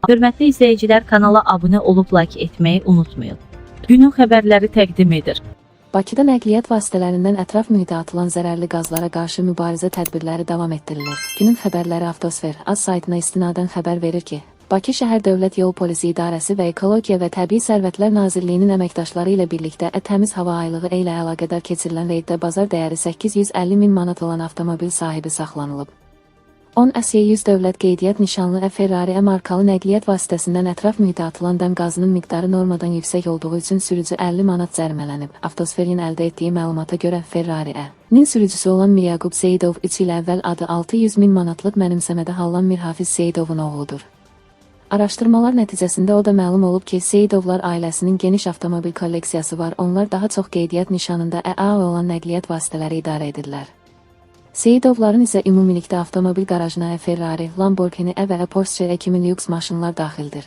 Hörmətli izləyicilər, kanala abunə olub like etməyi unutmayın. Günün xəbərləri təqdim edir. Bakıda nəqliyyat vasitələrindən ətraf mühitə atılan zərərli qazlara qarşı mübarizə tədbirləri davam etdirilir. Günün xəbərləri Avtosfer AZ saytına istinadən xəbər verir ki, Bakı şəhər Dövlət Yol Polisi İdarəsi və Ekologiya və Təbii Sərvətlər Nazirliyinin əməkdaşları ilə birlikdə təmiz hava aylığı ilə əlaqədar keçirilən reyddə bazar dəyəri 850 min manat olan avtomobil sahibi saxlanılıb. 10 SY100 dövlət qeydiyyat nişanlı Ferrari markalı nəqliyyat vasitəsindən ətraf mühitə atılan dəm qazının miqdarı normadan yüksək olduğu üçün sürücü 50 manat cərimələnib. Avtosferin əldə etdiyi məlumata görə Ferrari-nin sürücüsü olan Miryaqub Seyidov 3 il əvvəl adı 600 min manatlıq mənimsəmədə Hallan Mirhafiz Seyidovun oğludur. Araşdırmalar nəticəsində o da məlum olub ki, Seyidovlar ailəsinin geniş avtomobil kolleksiyası var, onlar daha çox qeydiyyat nişanında olan nəqliyyat vasitələri idarə edirlər. Seyidovların isə ümumilikdə avtomobil qarajına Ferrari, Lamborghini və Porsche kimi lüks maşınlar daxildir.